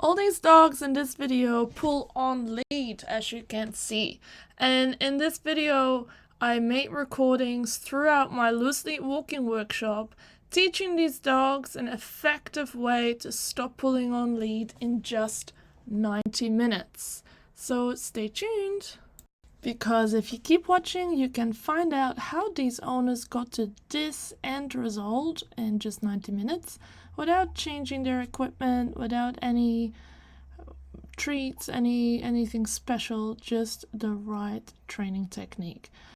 All these dogs in this video pull on lead, as you can see. And in this video, I made recordings throughout my loose lead walking workshop, teaching these dogs an effective way to stop pulling on lead in just 90 minutes. So stay tuned, because if you keep watching, you can find out how these owners got to this end result in just 90 minutes without changing their equipment, without any treats, anything special, just the right training technique.